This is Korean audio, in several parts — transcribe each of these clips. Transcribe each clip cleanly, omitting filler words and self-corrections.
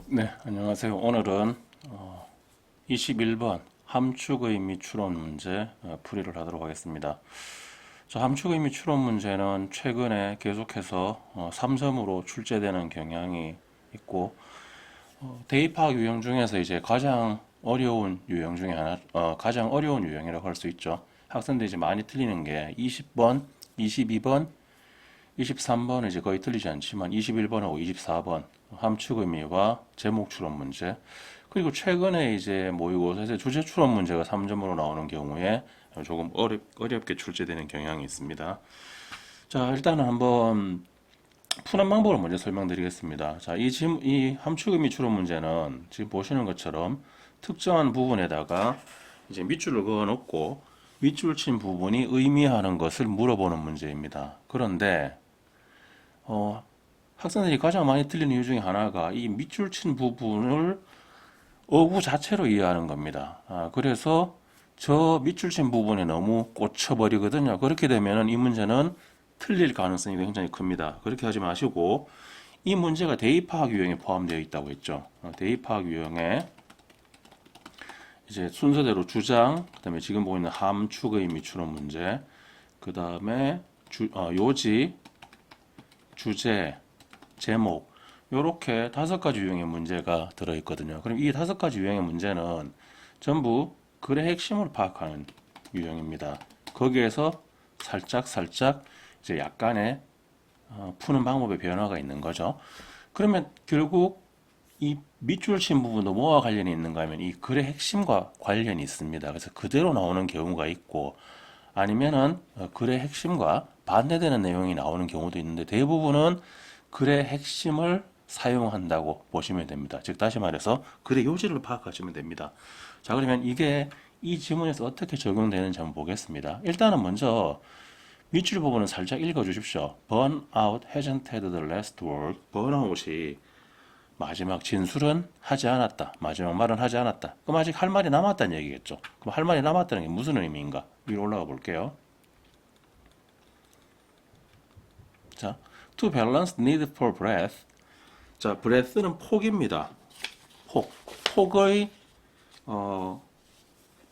네, 안녕하세요. 오늘은 21번 함축의미 추론 문제 풀이를 하도록 하겠습니다. 함축의미 추론 문제는 최근에 계속해서 3점으로 출제되는 경향이 있고 대입학 유형 중에서 이제 가장 어려운 유형 중에 하나, 가장 어려운 유형이라고 할 수 있죠. 학생들이 이제 많이 틀리는 게 20번, 22번, 23번은 이제 거의 틀리지 않지만 21번하고 24번 함축의미와 제목 추론 문제, 그리고 최근에 이제 모의고사에서 주제 추론 문제가 3점으로 나오는 경우에 조금 어렵게 출제되는 경향이 있습니다. 자, 일단은 한번 푸는 방법을 먼저 설명드리겠습니다. 자, 이 함축의미 추론 문제는 지금 보시는 것처럼 특정한 부분에다가 이제 밑줄을 그어 놓고 밑줄 친 부분이 의미하는 것을 물어보는 문제입니다. 그런데 학생들이 가장 많이 틀리는 이유 중에 하나가 이 밑줄 친 부분을 어구 자체로 이해하는 겁니다. 그래서 저 밑줄 친 부분에 너무 꽂혀버리거든요. 그렇게 되면 이 문제는 틀릴 가능성이 굉장히 큽니다. 그렇게 하지 마시고, 이 문제가 대입파악 유형에 포함되어 있다고 했죠. 대입파악 유형에 이제 순서대로 주장, 그다음에 지금 보고 있는 함축의미 추론 문제, 그다음에 요지, 주제, 제목, 요렇게 5가지 유형의 문제가 들어있거든요. 그럼 이 5가지 유형의 문제는 전부 글의 핵심을 파악하는 유형입니다. 거기에서 살짝 이제 약간의 푸는 방법의 변화가 있는 거죠. 그러면 결국 이 밑줄 친 부분도 뭐와 관련이 있는가 하면 이 글의 핵심과 관련이 있습니다. 그래서 그대로 나오는 경우가 있고, 아니면은 글의 핵심과 반대되는 내용이 나오는 경우도 있는데, 대부분은 글의 핵심을 사용한다고 보시면 됩니다. 즉 다시 말해서 글의 요지를 파악하시면 됩니다. 자, 그러면 이게 이 지문에서 어떻게 적용되는지 한번 보겠습니다. 일단은 먼저 밑줄 부분은 살짝 읽어 주십시오. Burn out hasn't had the last word. burnout이 마지막 진술은 하지 않았다. 마지막 말은 하지 않았다. 그럼 아직 할 말이 남았다는 얘기겠죠. 그럼 할 말이 남았다는 게 무슨 의미인가? 위로 올라가 볼게요. 자, to balance need for breath. 자, breath는 폭입니다. 폭의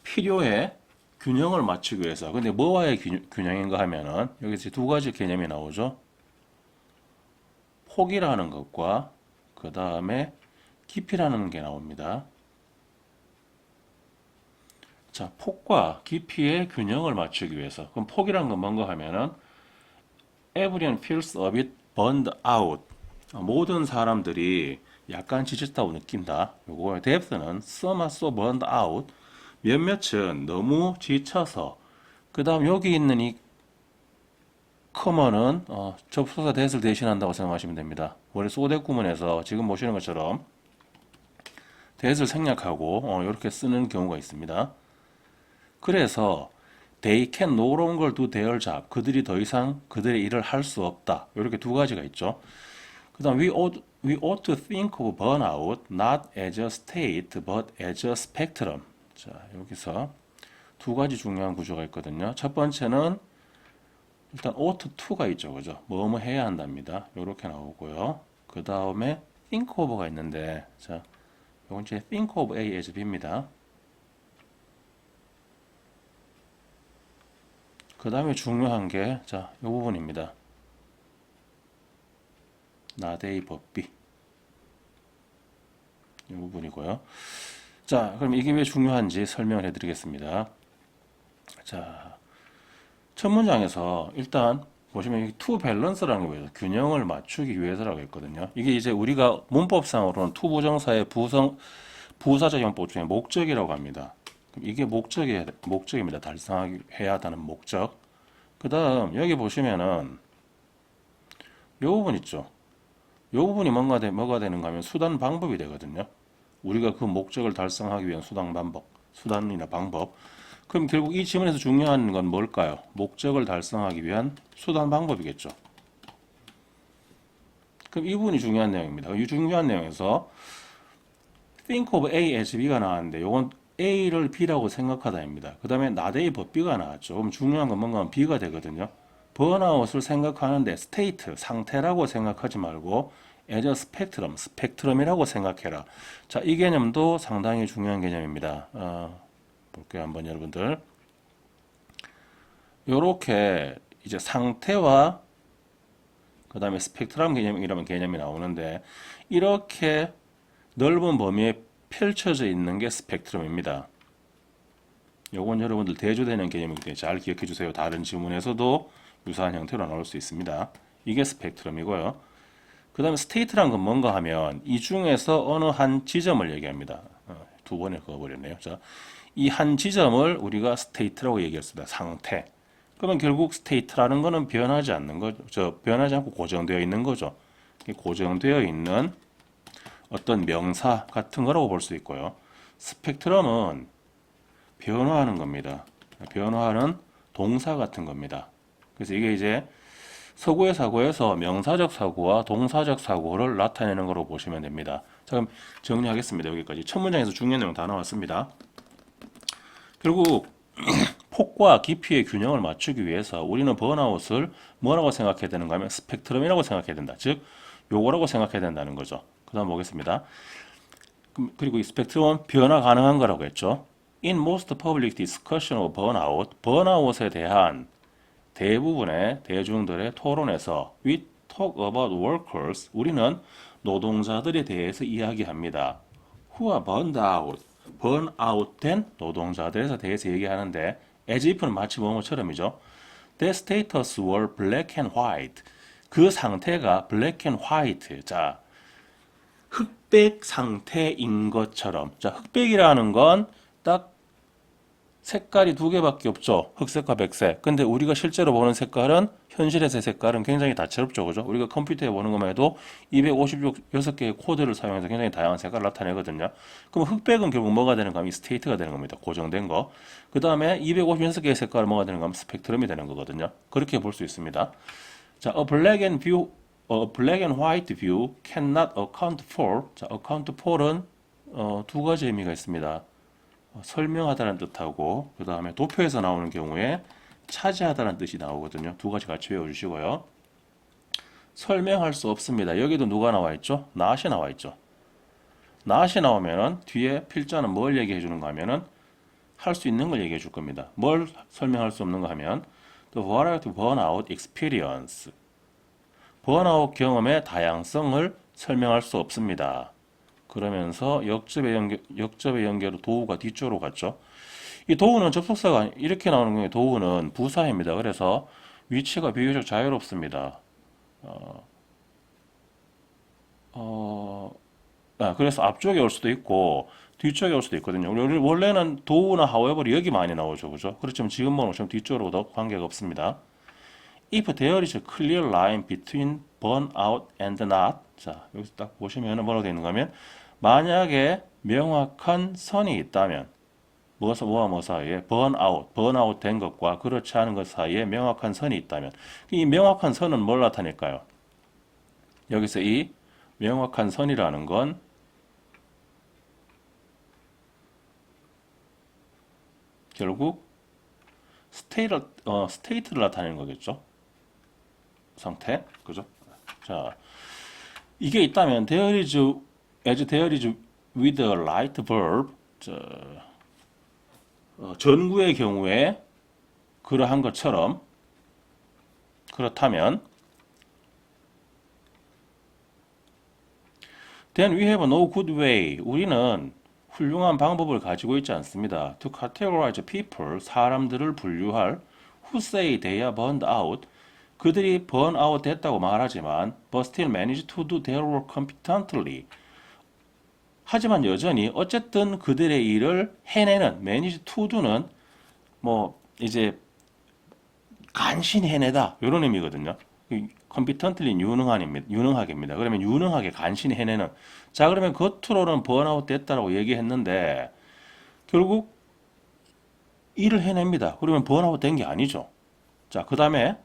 필요에 균형을 맞추기 위해서. 근데 뭐와의 균형인가 하면은 여기서 2가지 개념이 나오죠. 폭이라는 것과 그 다음에 깊이라는 게 나옵니다. 자, 폭과 깊이의 균형을 맞추기 위해서. 그럼 폭이라는 건 뭔가 하면은 everyone feels a bit burned out. 모든 사람들이 약간 지쳤다고 느낀다. 요거 depth는 some are so burned out. 몇몇은 너무 지쳐서. 그 다음 여기 있는 이 common은 접속사 that을 대신한다고 생각하시면 됩니다. 원래 소댓 구문에서 지금 보시는 것처럼 that을 생략하고 이렇게 쓰는 경우가 있습니다. 그래서 they can no longer do their job. 그들이 더 이상 그들의 일을 할 수 없다. 이렇게 2가지가 있죠. 그 다음 we ought to think of burnout not as a state but as a spectrum. 자, 여기서 2가지 중요한 구조가 있거든요. 첫 번째는 일단 ought to가 있죠. 그죠? 뭐뭐 해야 한답니다. 이렇게 나오고요. 그 다음에 think of가 있는데, 자, 이건 이제 think of A as B입니다. 그 다음에 중요한 게, 자, 이 부분입니다. not A but B. 이 부분이고요. 자, 그럼 이게 왜 중요한지 설명을 해드리겠습니다. 자, 첫 문장에서 일단 보시면 to balance라는 게 균형을 맞추기 위해서라고 했거든요. 이게 이제 우리가 문법상으로는 to 부정사의 부사적 용법 중에 목적이라고 합니다. 이게 목적입니다. 달성해야 하다는 목적. 그 다음 여기 보시면은 요 부분 있죠. 요 부분이 뭐가 되는가 하면 수단 방법이 되거든요. 우리가 그 목적을 달성하기 위한 수단이나 방법. 그럼 결국 이 지문에서 중요한 건 뭘까요? 목적을 달성하기 위한 수단 방법이겠죠. 그럼 이 부분이 중요한 내용입니다. 이 중요한 내용에서 think of A as B가 나왔는데 요건 A를 B라고 생각하다입니다. 그 다음에 not A but B가 나왔죠. 그럼 중요한 건 뭔가 하면 B가 되거든요. 번아웃을 생각하는데 state, 상태라고 생각하지 말고 as a spectrum, 스펙트럼이라고 생각해라. 자, 이 개념도 상당히 중요한 개념입니다. 볼게요, 한번 여러분들. 요렇게 이제 상태와 그 다음에 스펙트럼 개념이라는 개념이 나오는데 이렇게 넓은 범위에 펼쳐져 있는 게 스펙트럼입니다. 요건 여러분들 대조되는 개념이기 때문에 잘 기억해 주세요. 다른 지문에서도 유사한 형태로 나올 수 있습니다. 이게 스펙트럼이고요. 그 다음에 스테이트란 건 뭔가 하면 이 중에서 어느 한 지점을 얘기합니다. 두 번에 그어버렸네요. 자, 이 한 지점을 우리가 스테이트라고 얘기했습니다. 상태. 그러면 결국 스테이트라는 거는 변하지 않는 거죠. 변하지 않고 고정되어 있는 거죠. 고정되어 있는 어떤 명사 같은 거라고 볼 수 있고요. 스펙트럼은 변화하는 겁니다. 변화하는 동사 같은 겁니다. 그래서 이게 이제 서구의 사고에서 명사적 사고와 동사적 사고를 나타내는 거로 보시면 됩니다. 자, 그럼 정리하겠습니다. 여기까지. 첫 문장에서 중요한 내용 다 나왔습니다. 결국 폭과 깊이의 균형을 맞추기 위해서 우리는 번아웃을 뭐라고 생각해야 되는가 하면 스펙트럼이라고 생각해야 된다. 즉, 요거라고 생각해야 된다는 거죠. 그 다음 보겠습니다. 그리고 이 스펙트럼은 변화 가능한 거라고 했죠. In most public discussion of burnout, 번아웃에 대한 대부분의 대중들의 토론에서 we talk about workers, 우리는 노동자들에 대해서 이야기합니다. Who are burned out, 번아웃된 노동자들에 대해서 얘기하는데 as if는 마치 뭐뭐처럼이죠. Their status were black and white. 그 상태가 black and white. 자, 흑백 상태인 것처럼. 자, 흑백이라는 건 딱 색깔이 두 개밖에 없죠. 흑색과 백색. 근데 우리가 실제로 보는 색깔은 현실에서의 색깔은 굉장히 다채롭죠. 그죠? 우리가 컴퓨터에 보는 것만 해도 256개의 코드를 사용해서 굉장히 다양한 색깔을 나타내거든요. 그럼 흑백은 결국 뭐가 되는가 하면 이 스테이트가 되는 겁니다. 고정된 거. 그 다음에 256개의 색깔은 뭐가 되는가 하면 스펙트럼이 되는 거거든요. 그렇게 볼 수 있습니다. 자, a black and white view cannot account for. 자, account for은 두 가지 의미가 있습니다. 설명하다는 뜻하고 그 다음에 도표에서 나오는 경우에 차지하다는 뜻이 나오거든요. 두 가지 같이 외워주시고요. 설명할 수 없습니다. 여기도 누가 나와 있죠? not이 나와 있죠. not이 나오면은 뒤에 필자는 뭘 얘기해 주는가 하면은 할 수 있는 걸 얘기해 줄 겁니다. 뭘 설명할 수 없는가 하면 the variety of burnout experience. 번아웃 경험의 다양성을 설명할 수 없습니다. 그러면서 역접의 연결로 도우가 뒤쪽으로 갔죠. 이 도우는 접속사가 이렇게 나오는 경우에 도우는 부사입니다. 그래서 위치가 비교적 자유롭습니다. 그래서 앞쪽에 올 수도 있고 뒤쪽에 올 수도 있거든요. 원래는 도우나 however이 여기 많이 나오죠. 그죠? 그렇지만 지금은 좀 뒤쪽으로 도 관계가 없습니다. If there is a clear line between burnout and not. 자, 여기서 딱 보시면 뭐라고 되어 있는가 하면 만약에 명확한 선이 있다면 뭐와 뭐 사이에 번아웃 된 것과 그렇지 않은 것 사이에 명확한 선이 있다면 이 명확한 선은 뭘 나타낼까요? 여기서 이 명확한 선이라는 건 결국 스테이트를 나타내는 거겠죠. 상태, 그죠? 자, 이게 있다면 there is with a right verb. 전구의 경우에 그러한 것처럼 그렇다면 then we have no good way. 우리는 훌륭한 방법을 가지고 있지 않습니다. To categorize people, 사람들을 분류할 who say they are burned out. 그들이 burnout 됐다고 말하지만 but still manage to do their work competently. 하지만 여전히 어쨌든 그들의 일을 해내는 manage to do는 뭐 이제 간신히 해내다 이런 의미거든요. competently 유능하게입니다. 그러면 유능하게 간신히 해내는. 자, 그러면 겉으로는 번아웃 됐다라고 얘기했는데 결국 일을 해냅니다. 그러면 번아웃 된 게 아니죠. 자, 그 다음에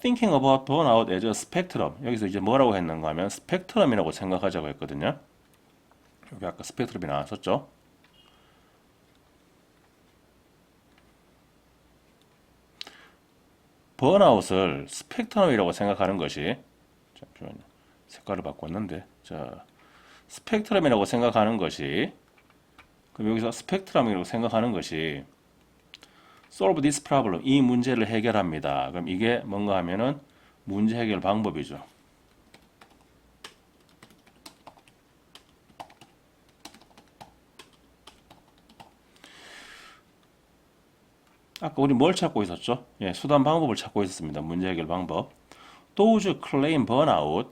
thinking about burnout as a spectrum. 여기서 이제 뭐라고 했는가 하면 스펙트럼이라고 생각하자고 했거든요. 여기 아까 스펙트럼이 나왔었죠. 번아웃을 스펙트럼이라고 생각하는 것이 잠시만요. 색깔을 바꿨는데, 자, 스펙트럼이라고 생각하는 것이, 그럼 여기서 스펙트럼이라고 생각하는 것이 solve this problem, 이 문제를 해결합니다. 그럼 이게 뭔가 하면은 문제 해결 방법이죠. 아까 우리 뭘 찾고 있었죠? 예, 수단 방법을 찾고 있었습니다. 문제 해결 방법. Those claim burnout,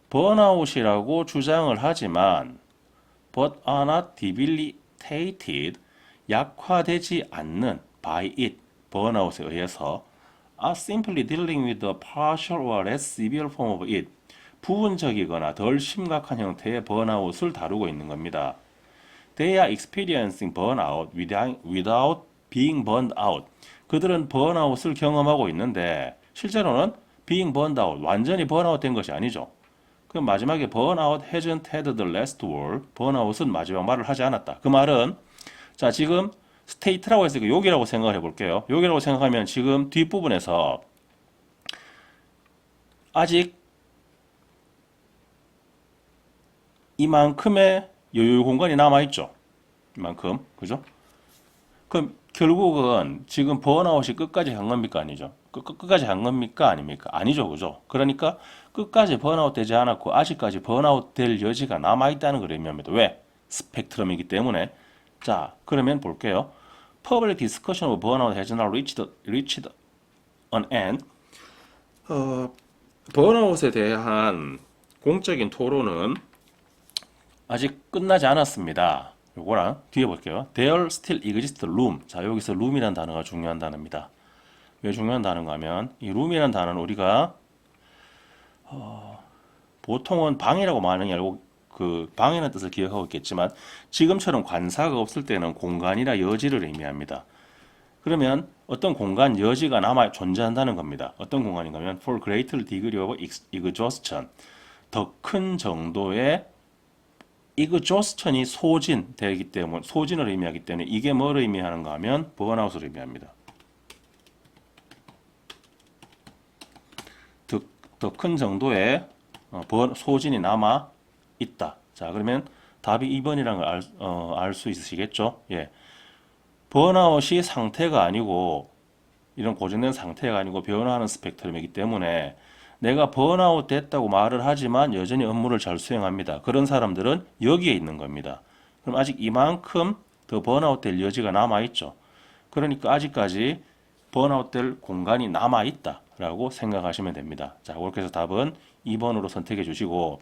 burnout이라고 주장을 하지만 but are not debilitated, 약화되지 않는 by it, burnout에 의해서 are simply dealing with a partial or less severe form of it, 부분적이거나 덜 심각한 형태의 번아웃을 다루고 있는 겁니다. They are experiencing burnout without being burned out. 그들은 번아웃을 경험하고 있는데 실제로는 being burned out, 완전히 번아웃 된 것이 아니죠. 그럼 마지막에 burnout hasn't had the last word, 번아웃은 마지막 말을 하지 않았다. 그 말은 자 지금 state라고 했으니까 여기라고 생각을 해볼게요. 여기라고 생각하면 지금 뒷부분에서 아직 이만큼의 여유 공간이 남아있죠. 이만큼, 그죠? 그럼 결국은 지금 번아웃이 끝까지 간 겁니까? 아니죠? 끝까지 간 겁니까? 아닙니까? 아니죠, 그죠? 그러니까 끝까지 번아웃 되지 않았고 아직까지 번아웃 될 여지가 남아있다는 걸 의미합니다. 왜? 스펙트럼이기 때문에. 자, 그러면 볼게요. Public discussion of burnout has now reached an end. 번아웃에 대한 공적인 토론은 아직 끝나지 않았습니다. 요거랑 뒤에 볼게요. There still exists room. 자, 여기서 room이라는 단어가 중요한 단어입니다. 왜 중요한 단어인가 하면 이 room이라는 단어는 우리가 보통은 방이라고 많이 알고 그 방이라는 뜻을 기억하고 있겠지만 지금처럼 관사가 없을 때는 공간이나 여지를 의미합니다. 그러면 어떤 공간 여지가 남아 존재한다는 겁니다. 어떤 공간인가 하면 for greater degree of exhaustion, 더 큰 정도의 exhaustion이 소진되기 때문에 소진을 의미하기 때문에 이게 뭘 의미하는가 하면 번아웃을 의미합니다. 더 큰 정도의 소진이 남아 있다. 자, 그러면 답이 2번이라는 걸 알 수 있으시겠죠? 예. 번아웃이 상태가 아니고 이런 고정된 상태가 아니고 변화하는 스펙트럼이기 때문에 내가 번아웃 됐다고 말을 하지만 여전히 업무를 잘 수행합니다. 그런 사람들은 여기에 있는 겁니다. 그럼 아직 이만큼 더 번아웃 될 여지가 남아있죠. 그러니까 아직까지 번아웃 될 공간이 남아있다라고 생각하시면 됩니다. 자, 그렇게 해서 답은 2번으로 선택해 주시고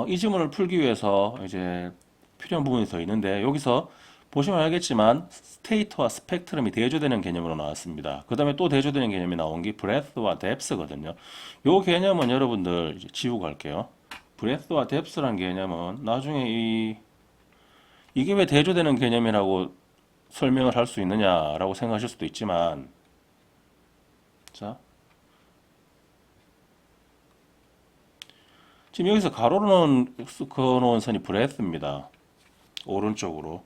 이 지문을 풀기 위해서 이제 필요한 부분이 더 있는데 여기서 보시면 알겠지만 스테이트와 스펙트럼이 대조되는 개념으로 나왔습니다. 그 다음에 또 대조되는 개념이 나온 게 breadth와 depth거든요. 이 개념은 여러분들 이제 지우고 갈게요. breadth와 depth라는 개념은 나중에 이게 왜 대조되는 개념이라고 설명을 할 수 있느냐라고 생각하실 수도 있지만 자 지금 여기서 가로로 그어놓은 선이 breadth입니다. 오른쪽으로.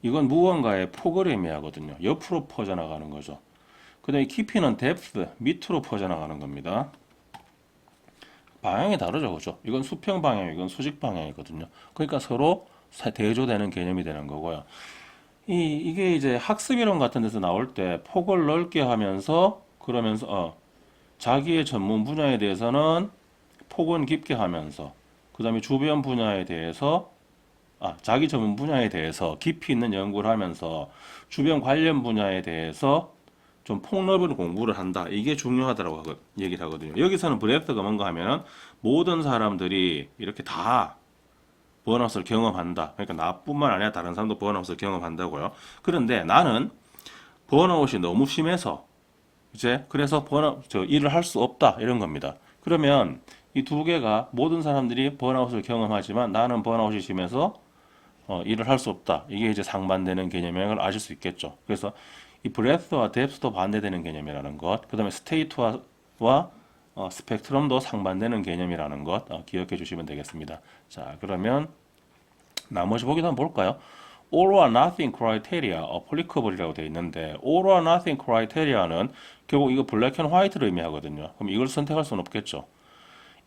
이건 무언가의 폭을 의미하거든요. 옆으로 퍼져나가는 거죠. 그 다음에 깊이는 depth, 밑으로 퍼져나가는 겁니다. 방향이 다르죠, 그죠? 이건 수평 방향, 이건 수직 방향이거든요. 그러니까 서로 대조되는 개념이 되는 거고요. 이게 이제 학습이론 같은 데서 나올 때 폭을 넓게 하면서 그러면서 자기의 전문 분야에 대해서는 폭은 깊게 하면서 그 다음에 주변 분야에 대해서 자기 전문 분야에 대해서 깊이 있는 연구를 하면서 주변 관련 분야에 대해서 좀 폭넓은 공부를 한다. 이게 중요하다고 얘기를 하거든요. 여기서는 브레드가 뭔가 하면은 모든 사람들이 이렇게 다 번아웃을 경험한다. 그러니까 나뿐만 아니라 다른 사람도 번아웃을 경험한다고요. 그런데 나는 번아웃이 너무 심해서 이제 그래서 일을 할 수 없다. 이런 겁니다. 그러면 이 두 개가 모든 사람들이 번아웃을 경험하지만 나는 번아웃이 심해서 일을 할 수 없다. 이게 이제 상반되는 개념이라는 걸 아실 수 있겠죠. 그래서 이 breadth와 depth도 반대되는 개념이라는 것, 그 다음에 state와 스펙트럼도 상반되는 개념이라는 것 기억해 주시면 되겠습니다. 자, 그러면 나머지 보기도 한번 볼까요? All or nothing criteria applicable이라고 되어 있는데 all or nothing criteria는 결국 이거 black and white를 의미하거든요. 그럼 이걸 선택할 수는 없겠죠.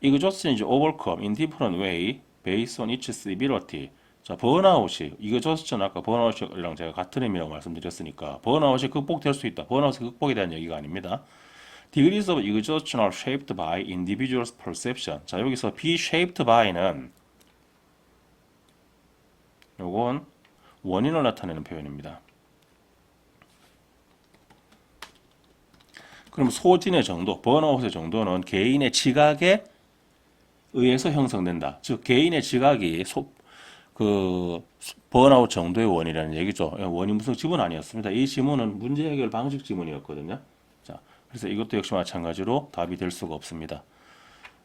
exhaustion is overcome in different way based on its severity. 자, 번아웃이 exhaustion 아까 번아웃이랑 제가 같은 의미라고 말씀드렸으니까 번아웃이 극복될 수 있다. 번아웃이 극복에 대한 얘기가 아닙니다. Degrees of exhaustion are shaped by individual's perception. 자, 여기서 be shaped by는 요건 원인을 나타내는 표현입니다. 그럼 소진의 정도, 번아웃의 정도는 개인의 지각에 의해서 형성된다. 즉 개인의 지각이 번아웃 정도의 원인이라는 얘기죠. 원인 분석 지문 아니었습니다. 이 지문은 문제 해결 방식 지문이었거든요. 자, 그래서 이것도 역시 마찬가지로 답이 될 수가 없습니다.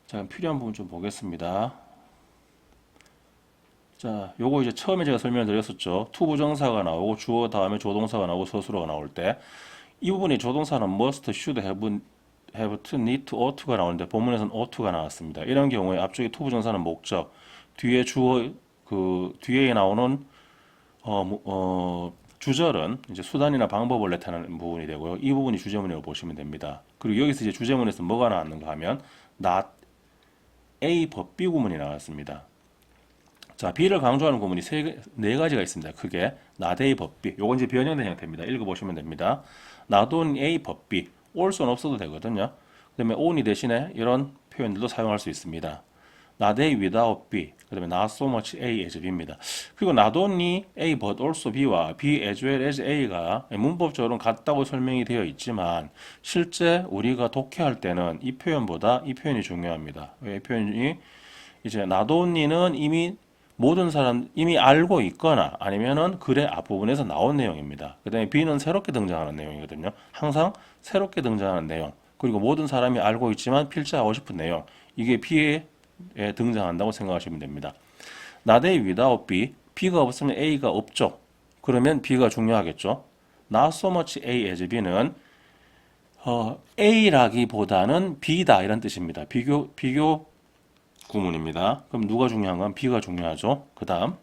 자, 필요한 부분 좀 보겠습니다. 자, 요거 이제 처음에 제가 설명을 드렸었죠. 투부정사가 나오고 주어 다음에 조동사가 나오고 서술어가 나올 때 이 부분이 조동사는 must, should, have to, need to, ought to가 나오는데 본문에서는 ought to가 나왔습니다. 이런 경우에 앞쪽에 투부정사는 목적, 뒤에 주어 뒤에 나오는 주절은 이제 수단이나 방법을 나타내는 부분이 되고요. 이 부분이 주제문이라고 보시면 됩니다. 그리고 여기서 이제 주제문에서 뭐가 나왔는가 하면 not A 법비 구문이 나왔습니다. 자, B를 강조하는 구문이 네 가지가 있습니다. 크게 not A 법비. 요건 이제 변형된 형태입니다. 읽어보시면 됩니다. not on A 법비. also는 없어도 되거든요. 그 다음에 on이 대신에 이런 표현들도 사용할 수 있습니다. not A without B. 그 다음에 not so much A as B입니다. 그리고 not only A but also B와 B as well as A가 문법적으로는 같다고 설명이 되어 있지만 실제 우리가 독해할 때는 이 표현보다 이 표현이 중요합니다. 이 표현이 이제 not only는 이미 모든 사람 이미 알고 있거나 아니면은 글의 앞부분에서 나온 내용입니다. 그 다음에 B는 새롭게 등장하는 내용이거든요. 항상 새롭게 등장하는 내용. 그리고 모든 사람이 알고 있지만 필자하고 싶은 내용. 이게 B에 등장한다고 생각하시면 됩니다. not A without B. B가 없으면 A가 없죠. 그러면 B가 중요하겠죠. not so much A as B는 A라기보다는 B다 이런 뜻입니다. 비교 구문입니다. 그럼 누가 중요한 건 B가 중요하죠. 그 다음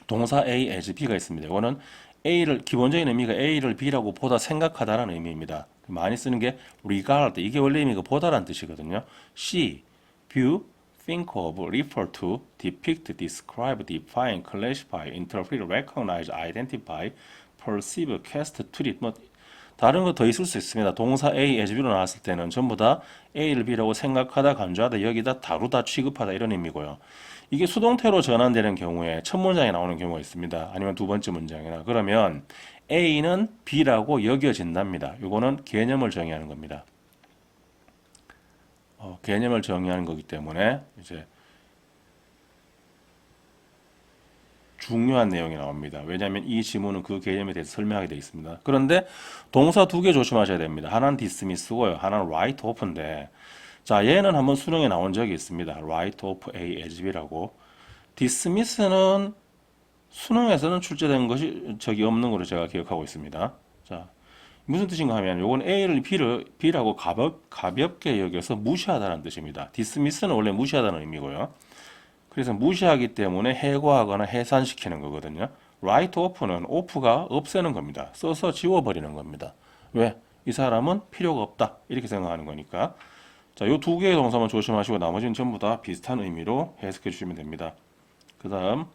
동사 A as B가 있습니다. 이거는 A를 기본적인 의미가 A를 B라고 보다 생각하다라는 의미입니다. 많이 쓰는 게 regard 이게 원래 의미가 보다라는 뜻이거든요. see, view, think of, refer to, depict, describe, define, classify, interpret, recognize, identify, perceive, cast, treat 뭐 다른 거 더 있을 수 있습니다. 동사 A, as B로 나왔을 때는 전부 다 A를 B라고 생각하다, 간주하다, 여기다, 다루다, 취급하다 이런 의미고요. 이게 수동태로 전환되는 경우에 첫 문장에 나오는 경우가 있습니다. 아니면 두 번째 문장이나 그러면 A는 B라고 여겨진답니다. 이거는 개념을 정의하는 겁니다. 개념을 정의하는 거기 때문에 이제 중요한 내용이 나옵니다. 왜냐하면 이 지문은 그 개념에 대해서 설명하게 되어 있습니다. 그런데 동사 두 개 조심하셔야 됩니다. 하나는 dismiss고요. 하나는 write off인데 자, 얘는 한번 수능에 나온 적이 있습니다. write off A as B라고. dismiss는 수능에서는 출제된 것이 적이 없는 걸로 제가 기억하고 있습니다. 자, 무슨 뜻인가 하면 요건 A를 B라고 가볍게 여겨서 무시하다는 뜻입니다. dismiss는 원래 무시하다는 의미고요. 그래서 무시하기 때문에 해고하거나 해산시키는 거거든요. write off는 off가 없애는 겁니다. 써서 지워버리는 겁니다. 왜? 이 사람은 필요가 없다. 이렇게 생각하는 거니까. 자, 요 두 개의 동사만 조심하시고 나머지는 전부 다 비슷한 의미로 해석해 주시면 됩니다. 그 다음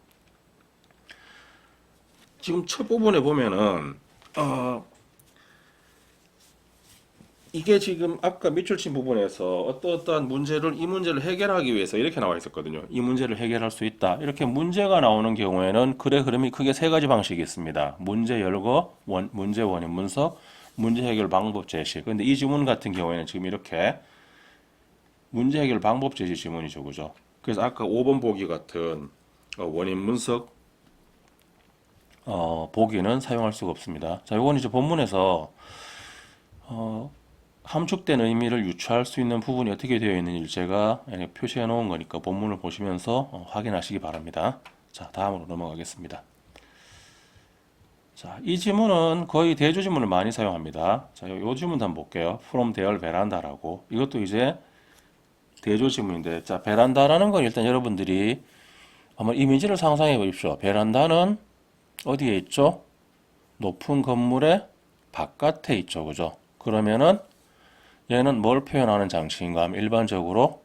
지금 첫 부분에 보면은 이게 지금 아까 밑줄 친 부분에서 어떠한 문제를 이 문제를 해결하기 위해서 이렇게 나와 있었거든요. 이 문제를 해결할 수 있다. 이렇게 문제가 나오는 경우에는 글의 흐름이 크게 세 가지 방식이 있습니다. 문제 열거, 문제 원인 분석, 문제 해결 방법 제시. 그런데 이 지문 같은 경우에는 지금 이렇게 문제 해결 방법 제시 지문이죠, 그죠? 그래서 아까 5번 보기 같은 원인 분석 보기는 사용할 수가 없습니다. 자, 이건 이제 본문에서 함축된 의미를 유추할 수 있는 부분이 어떻게 되어 있는지 제가 표시해 놓은 거니까 본문을 보시면서 확인하시기 바랍니다. 자, 다음으로 넘어가겠습니다. 자, 이 지문은 거의 대조 지문을 많이 사용합니다. 자, 이 지문도 한번 볼게요. From their veranda라고. 이것도 이제 대조 지문인데, 자, 베란다라는 건 일단 여러분들이 한번 이미지를 상상해 보십시오. 베란다는 어디에 있죠? 높은 건물의 바깥에 있죠, 그죠? 그러면은 얘는 뭘 표현하는 장치인가 하면 일반적으로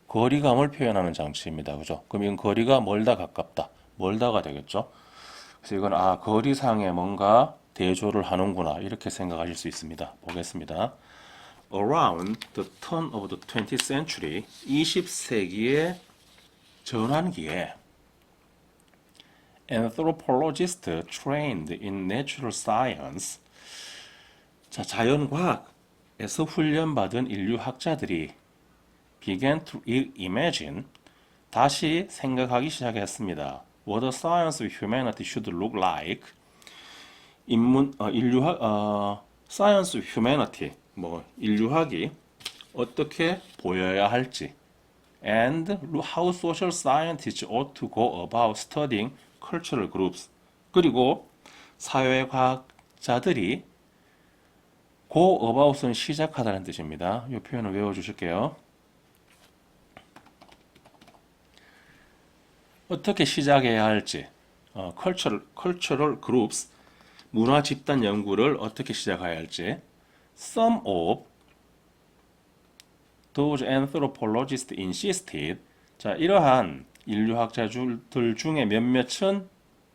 거리감을 표현하는 장치입니다. 그죠? 그럼 이건 거리가 멀다 가깝다. 멀다가 되겠죠? 그래서 이건 거리상에 뭔가 대조를 하는구나 이렇게 생각하실 수 있습니다. 보겠습니다. Around the turn of the 20th century, 20세기의 전환기에 anthropologists trained in natural science, 자, 자연과학에서 훈련받은 인류학자들이 began to imagine, 다시 생각하기 시작했습니다. What the science of humanity should look like. science of humanity, 인류학이 어떻게 보여야 할지. And how social scientists ought to go about studying cultural groups. 그리고 사회과학자들이 go about은 시작하다는 뜻입니다. 이 표현을 외워주실게요. 어떻게 시작해야 할지, cultural groups, 문화 집단 연구를 어떻게 시작해야 할지. Some of those anthropologists insisted, 자, 이러한 인류학자들 중에 몇몇은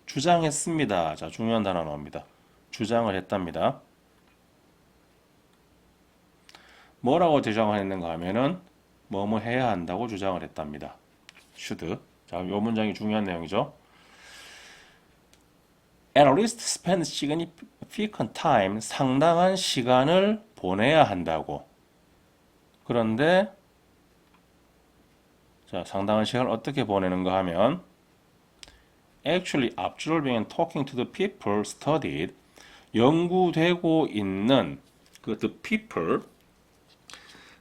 주장했습니다. 자, 중요한 단어 나옵니다. 주장을 했답니다. 뭐라고 주장을 했는가 하면은 뭐뭐 해야 한다고 주장을 했답니다. should. 자, 이 문장이 중요한 내용이죠. At least spend significant time, 상당한 시간을 보내야 한다고. 그런데 자, 상당한 시간을 어떻게 보내는가 하면 actually observing and talking to the people studied, 연구되고 있는 그 the people,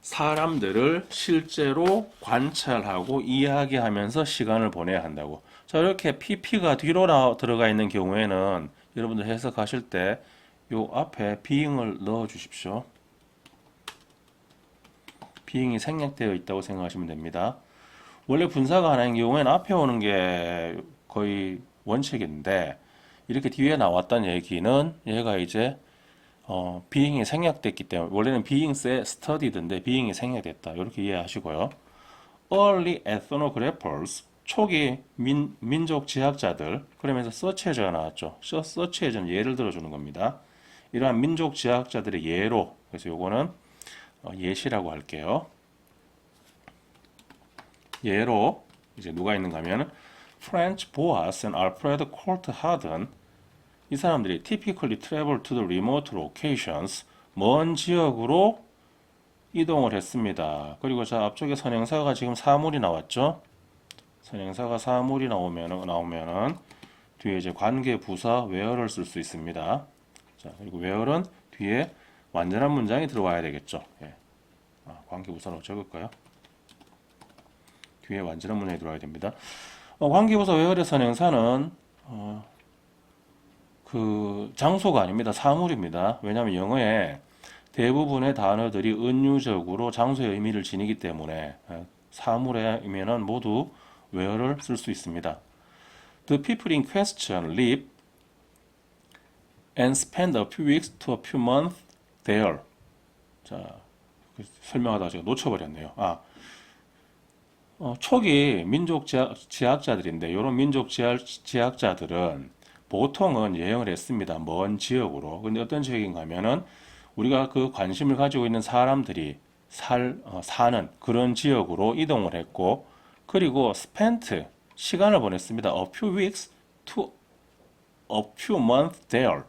사람들을 실제로 관찰하고 이야기하면서 시간을 보내야 한다고. 자, 이렇게 PP가 뒤로 들어가 있는 경우에는 여러분들 해석하실 때 요 앞에 being을 넣어 주십시오. being이 생략되어 있다고 생각하시면 됩니다. 원래 분사가 하나인 경우에는 앞에 오는 게 거의 원칙인데, 이렇게 뒤에 나왔다는 얘기는 얘가 이제 being이 생략됐기 때문에, 원래는 being의 studied인데 being이 생략됐다, 이렇게 이해하시고요. Early ethnographers, 초기 민족 지학자들, 그러면서 search해져가 나왔죠. search해져는 예를 들어주는 겁니다. 이러한 민족 지학자들의 예로, 그래서 요거는 예시라고 할게요. 예로 이제 누가 있는가 하면 French Boas and Alfred Courthouden, 이 사람들이 typically travel to the remote locations, 먼 지역으로 이동을 했습니다. 그리고 자, 앞쪽에 선행사가 지금 사물이 나왔죠. 선행사가 사물이 나오면은 뒤에 이제 관계 부사 where를 쓸 수 있습니다. 자, 그리고 where는 뒤에 완전한 문장이 들어와야 되겠죠. 예. 관계 부사로 적을까요? 뒤에 완전한 문장이 들어와야 됩니다. 관계 부사 where의 선행사는 그 장소가 아닙니다. 사물입니다. 왜냐하면 영어에 대부분의 단어들이 은유적으로 장소의 의미를 지니기 때문에 사물의 의미는 모두 where를 쓸 수 있습니다. The people in question live and spend a few weeks to a few months there. 자, 설명하다가 제가 놓쳐버렸네요. 초기 민족 지학자들인데, 이런 민족 지학자들은 보통은 여행을 했습니다. 먼 지역으로. 근데 어떤 지역인가 하면은 우리가 그 관심을 가지고 있는 사람들이 사는 그런 지역으로 이동을 했고, 그리고 spent, 시간을 보냈습니다. A few weeks to a few months there.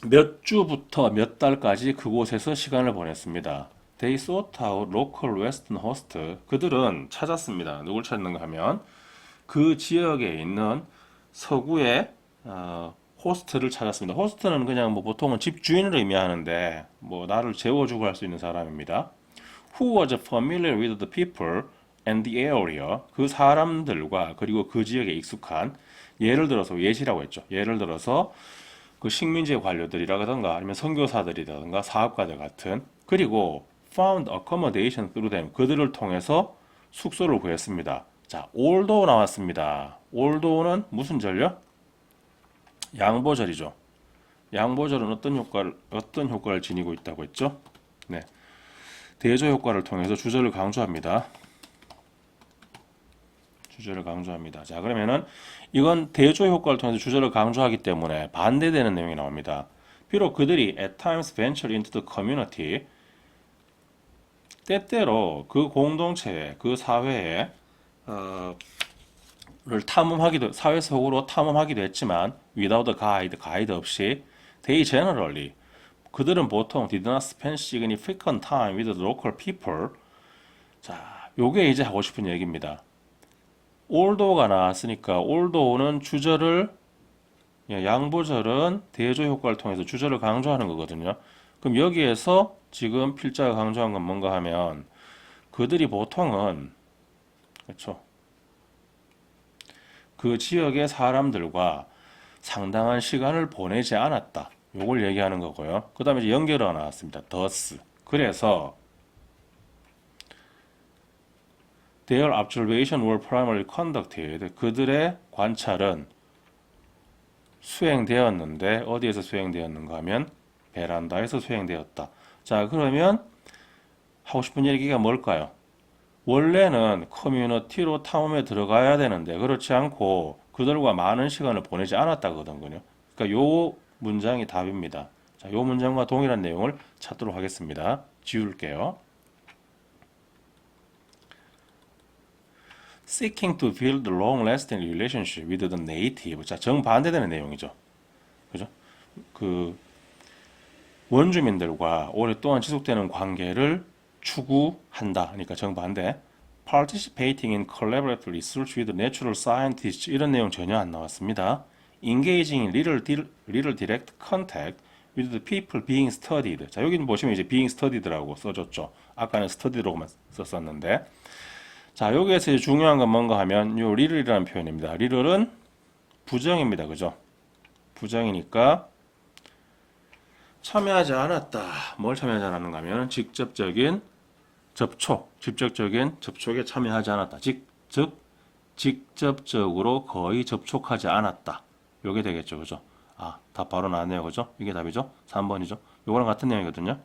몇 주부터 몇 달까지 그곳에서 시간을 보냈습니다. They sought out local western host. 그들은 찾았습니다. 누굴 찾는가 하면 그 지역에 있는 서구의 호스트를 찾았습니다. 호스트는 그냥 보통은 집 주인을 의미하는데 나를 재워주고 할 수 있는 사람입니다. Who was familiar with the people and the area. 그 사람들과 그리고 그 지역에 익숙한, 예를 들어서 예시라고 했죠. 예를 들어서 그 식민지 관료들이라든가 아니면 선교사들이라든가 사업가들 같은, 그리고 found accommodation through them, 그들을 통해서 숙소를 구했습니다. 자, although 나왔습니다. although는 무슨 절요? 양보절이죠. 양보절은 어떤 효과를 지니고 있다고 했죠? 네. 대조 효과를 통해서 주절을 강조합니다. 주절을 강조합니다. 자, 그러면은 이건 대조 효과를 통해서 주절을 강조하기 때문에 반대되는 내용이 나옵니다. 비록 그들이 at times venture into the community, 때때로 그 공동체에, 그 사회에 를 탐험하기도, 사회 속으로 탐험하기도 했지만 without a guide, 가이드 없이 they generally, 그들은 보통 did not spend significant time with the local people. 자, 요게 이제 하고 싶은 얘기입니다. 올도가 나왔으니까 올도는 주절을, 양보절은 대조 효과를 통해서 주절을 강조하는 거거든요. 그럼 여기에서 지금 필자가 강조한 건 뭔가 하면 그들이 보통은, 그렇죠, 그 지역의 사람들과 상당한 시간을 보내지 않았다. 요걸 얘기하는 거고요. 그 다음에 이제 연결어가 나왔습니다. thus. 그래서 their observation were primarily conducted. 그들의 관찰은 수행되었는데 어디에서 수행되었는가 하면 베란다에서 수행되었다. 자, 그러면 하고 싶은 얘기가 뭘까요? 원래는 커뮤니티로 탐험에 들어가야 되는데 그렇지 않고 그들과 많은 시간을 보내지 않았다거든요. 그러니까 요 문장이 답입니다. 자, 요 문장과 동일한 내용을 찾도록 하겠습니다. 지울게요. Seeking to build a long-lasting relationship with the native. 자, 정반대되는 내용이죠. 그죠? 그 원주민들과 오랫동안 지속되는 관계를 추구한다. 그러니까 정반대. Participating in collaborative research with natural scientists. 이런 내용 전혀 안 나왔습니다. Engaging in little direct contact with the people being studied. 자, 여기는 보시면 이제 being studied라고 써줬죠. 아까는 study로만 썼었는데. 자, 여기에서 이제 중요한 건 뭔가 하면 요 little이라는 표현입니다. little은 부정입니다. 그죠? 부정이니까 참여하지 않았다. 뭘 참여하지 않았는가 하면 직접적인 접촉에 참여하지 않았다. 직접적으로 거의 접촉하지 않았다. 요게 되겠죠. 그죠? 아, 답 바로 나왔네요. 그죠? 이게 답이죠? 3번이죠. 요거랑 같은 내용이거든요.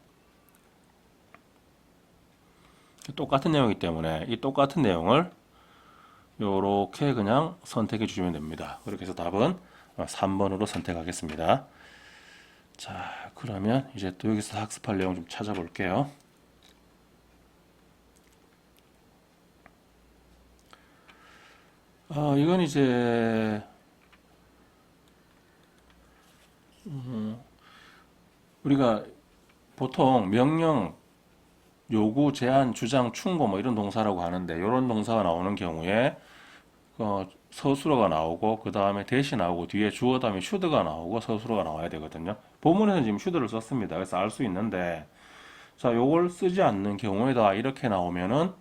똑같은 내용이기 때문에 이 똑같은 내용을 요렇게 그냥 선택해 주시면 됩니다. 그렇게 해서 답은 3번으로 선택하겠습니다. 자, 그러면 이제 또 여기서 학습할 내용 좀 찾아볼게요. 이건 이제 우리가 보통 명령, 요구, 제한, 주장, 충고 뭐 이런 동사라고 하는데 이런 동사가 나오는 경우에 서술어가 나오고 그 다음에 대시 나오고 뒤에 주어 다음에 should가 나오고 서술어가 나와야 되거든요. 본문에서는 지금 should를 썼습니다. 그래서 알 수 있는데 자, 요걸 쓰지 않는 경우에다 이렇게 나오면은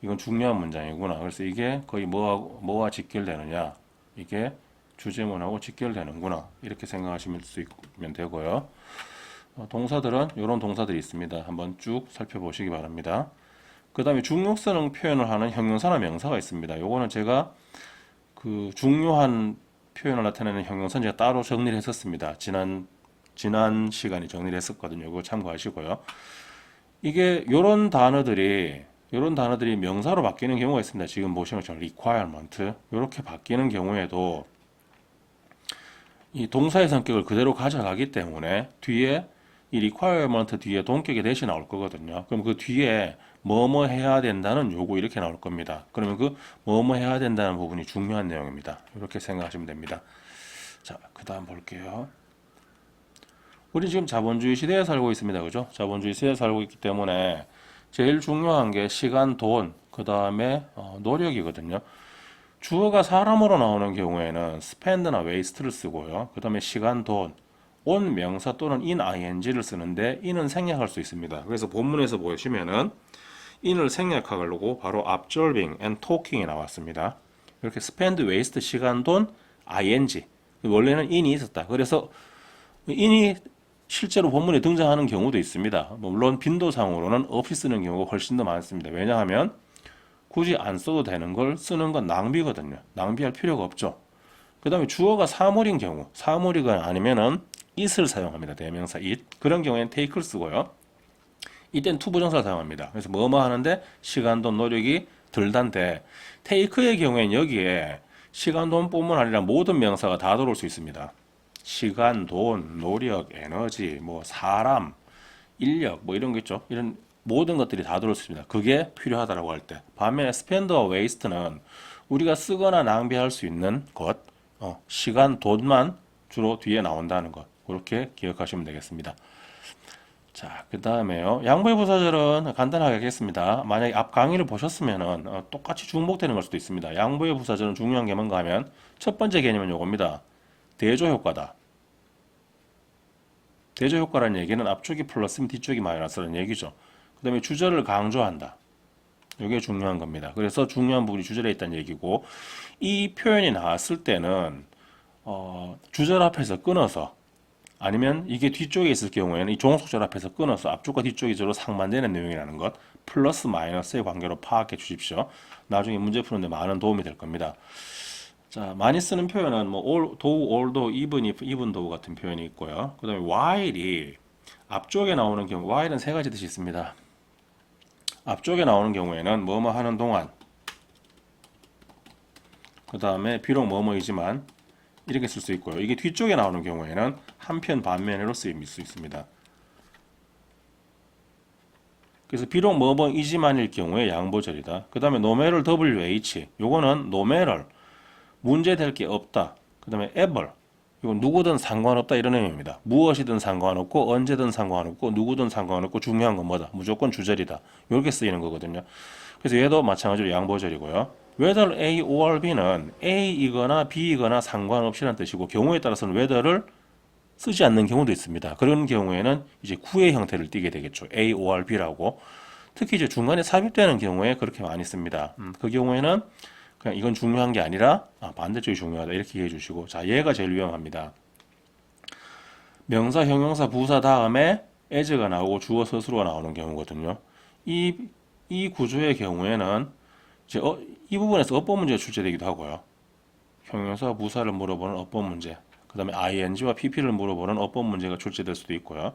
이건 중요한 문장이구나. 그래서 이게 거의 뭐와 직결되느냐, 이게 주제문하고 직결되는구나, 이렇게 생각하시면 되고요. 동사들은 이런 동사들이 있습니다. 한번 쭉 살펴보시기 바랍니다. 그 다음에 중요성을 표현을 하는 형용사나 명사가 있습니다. 요거는 제가 그 중요한 표현을 나타내는 형용사는 제가 따로 정리를 했었습니다. 지난 시간에 정리를 했었거든요. 이거 참고하시고요. 이게 요런 단어들이 명사로 바뀌는 경우가 있습니다. 지금 보시는 것처럼 requirement 이렇게 바뀌는 경우에도 이 동사의 성격을 그대로 가져가기 때문에 뒤에 이 requirement 뒤에 동격의 대시 나올 거거든요. 그럼 그 뒤에 뭐뭐 해야 된다는 요구 이렇게 나올 겁니다. 그러면 그 뭐뭐 해야 된다는 부분이 중요한 내용입니다. 이렇게 생각하시면 됩니다. 자, 그 다음 볼게요. 우리 지금 자본주의 시대에 살고 있습니다. 그죠? 자본주의 시대에 살고 있기 때문에 제일 중요한 게 시간, 돈, 그 다음에 노력이거든요. 주어가 사람으로 나오는 경우에는 spend나 waste를 쓰고요. 그 다음에 시간, 돈, on 명사 또는 in ing를 쓰는데 in은 생략할 수 있습니다. 그래서 본문에서 보시면은 in을 생략하려고 바로 observing and talking이 나왔습니다. 이렇게 spend, waste, 시간, 돈, ing. 원래는 in이 있었다. 그래서 in이 실제로 본문에 등장하는 경우도 있습니다. 물론 빈도상으로는 없이 쓰는 경우가 훨씬 더 많습니다. 왜냐하면 굳이 안 써도 되는 걸 쓰는 건 낭비거든요. 낭비할 필요가 없죠. 그 다음에 주어가 사물인 경우, 사물이가 아니면은 it을 사용합니다. 대명사 it. 그런 경우에는 take를 쓰고요. 이땐 to 부정사를 사용합니다. 그래서 뭐뭐 하는데 시간, 돈, 노력이 들단데 take의 경우에는 여기에 시간, 돈뿐만 아니라 모든 명사가 다 들어올 수 있습니다. 시간, 돈, 노력, 에너지, 뭐 사람, 인력 뭐 이런 거 있죠. 이런 모든 것들이 다 들어올 수 있습니다. 그게 필요하다라고 할 때. 반면에 spend와 waste는 우리가 쓰거나 낭비할 수 있는 것, 시간, 돈만 주로 뒤에 나온다는 것. 그렇게 기억하시면 되겠습니다. 자, 그 다음에요. 양보의 부사절은 간단하게 하겠습니다. 만약에 앞 강의를 보셨으면은 똑같이 중복되는 걸 수도 있습니다. 양보의 부사절은 중요한 게 뭔가 하면 첫 번째 개념은 요겁니다. 대조 효과다. 대조 효과라는 얘기는 앞쪽이 플러스면 뒤쪽이 마이너스라는 얘기죠. 그 다음에 주절을 강조한다. 이게 중요한 겁니다. 그래서 중요한 부분이 주절에 있다는 얘기고 이 표현이 나왔을 때는 주절 앞에서 끊어서 아니면 이게 뒤쪽에 있을 경우에는 이 종속절 앞에서 끊어서 앞쪽과 뒤쪽이 서로 상반되는 내용이라는 것 플러스 마이너스의 관계로 파악해 주십시오. 나중에 문제 푸는데 많은 도움이 될 겁니다. 자, 많이 쓰는 표현은 뭐 all, though, although, even if, even though 같은 표현이 있고요. 그 다음에 while이 앞쪽에 나오는 경우 while은 세 가지 뜻이 있습니다. 앞쪽에 나오는 경우에는 뭐뭐 하는 동안 그 다음에 비록 뭐뭐이지만 이렇게 쓸 수 있고요. 이게 뒤쪽에 나오는 경우에는 한편 반면으로 쓰일 수 있습니다. 그래서 비록 뭐뭐이지만일 경우에 양보절이다. 그 다음에 노매럴 WH 요거는 노매럴 문제될 게 없다. 그 다음에 ever 이건 누구든 상관없다 이런 의미입니다. 무엇이든 상관없고 언제든 상관없고 누구든 상관없고 중요한 건 뭐다. 무조건 주절이다. 이렇게 쓰이는 거거든요. 그래서 얘도 마찬가지로 양보절이고요. whether A or B는 A이거나 B이거나 상관없이라는 뜻이고 경우에 따라서는 whether를 쓰지 않는 경우도 있습니다. 그런 경우에는 이제 구의 형태를 띠게 되겠죠. A or B라고. 특히 이제 중간에 삽입되는 경우에 그렇게 많이 씁니다. 그 경우에는 그냥 이건 중요한 게 아니라 반대쪽이 중요하다 이렇게 이해해 주시고 자 얘가 제일 유용합니다. 명사, 형용사, 부사 다음에 as가 나오고 주어 서술어가 나오는 경우거든요. 이 구조의 경우에는 이제 이 부분에서 어법 문제가 출제되기도 하고요. 형용사, 부사를 물어보는 어법 문제, 그 다음에 ing와 pp를 물어보는 어법 문제가 출제될 수도 있고요.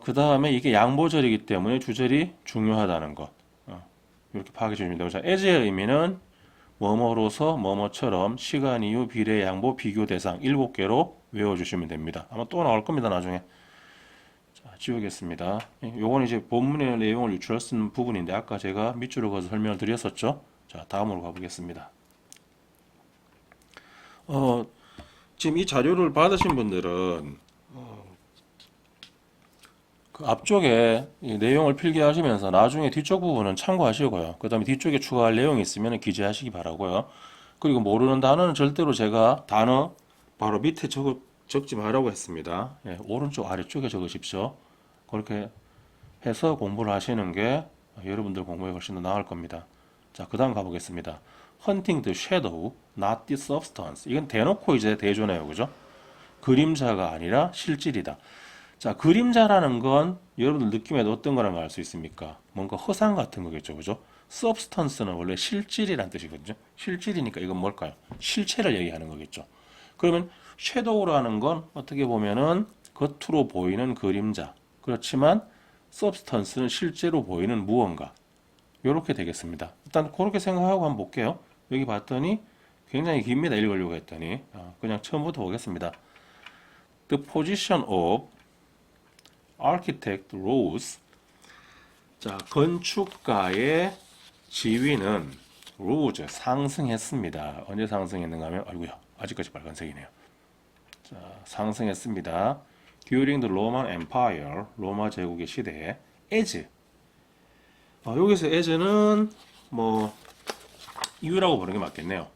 그 다음에 이게 양보절이기 때문에 주절이 중요하다는 것. 이렇게 파악해 주시면 되고, 자, as의 의미는 뭐뭐로서 뭐뭐처럼 시간, 이유, 비례, 양보, 비교 대상 7개로 외워주시면 됩니다. 아마 또 나올 겁니다, 나중에. 자, 지우겠습니다. 요건 이제 본문의 내용을 유추할 수 있는 부분인데 아까 제가 밑줄을 그어서 설명을 드렸었죠. 자, 다음으로 가보겠습니다. 지금 이 자료를 받으신 분들은 그 앞쪽에 이 내용을 필기하시면서 나중에 뒤쪽 부분은 참고하시고요. 그 다음에 뒤쪽에 추가할 내용이 있으면 기재하시기 바라고요. 그리고 모르는 단어는 절대로 제가 단어 바로 밑에 적지 말라고 했습니다. 예, 오른쪽 아래쪽에 적으십시오. 그렇게 해서 공부를 하시는 게 여러분들 공부에 훨씬 더 나을 겁니다. 자, 그 다음 가보겠습니다. Hunting the shadow, not the substance. 이건 대놓고 이제 대조네요. 그죠? 그림자가 아니라 실질이다. 자, 그림자라는 건 여러분들 느낌에도 어떤 거라는 알 수 있습니까? 뭔가 허상 같은 거겠죠. 그죠? substance는 원래 실질이란 뜻이거든요. 실질이니까 이건 뭘까요? 실체를 얘기하는 거겠죠. 그러면 shadow라는 건 어떻게 보면은 겉으로 보이는 그림자. 그렇지만 substance는 실제로 보이는 무언가. 이렇게 되겠습니다. 일단 그렇게 생각하고 한번 볼게요. 여기 봤더니 굉장히 깁니다. 읽으려고 했더니 그냥 처음부터 보겠습니다. The position of architect rose. 자, 건축가의 지위는 rose 상승했습니다. 언제 상승했는가 하면 아이고야 아직까지 빨간색이네요. 자, 상승했습니다. During the Roman Empire, 로마 제국의 시대에 as. 여기서 as는 뭐 이유라고 보는 게 맞겠네요.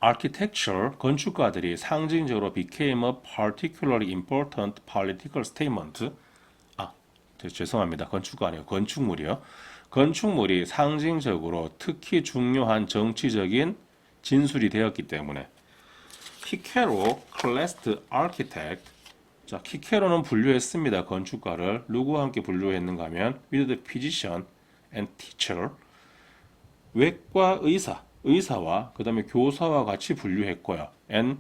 Architecture, 건축가들이 상징적으로 became a particularly important political statement. 죄송합니다. 건축가 아니에요. 건축물이요. 건축물이 상징적으로 특히 중요한 정치적인 진술이 되었기 때문에 키케로 classed architect. 자, 키케로는 분류했습니다. 건축가를 누구와 함께 분류했는가 하면 with the physician and teacher. 외과 의사, 의사와 그 다음에 교사와 같이 분류했고요. And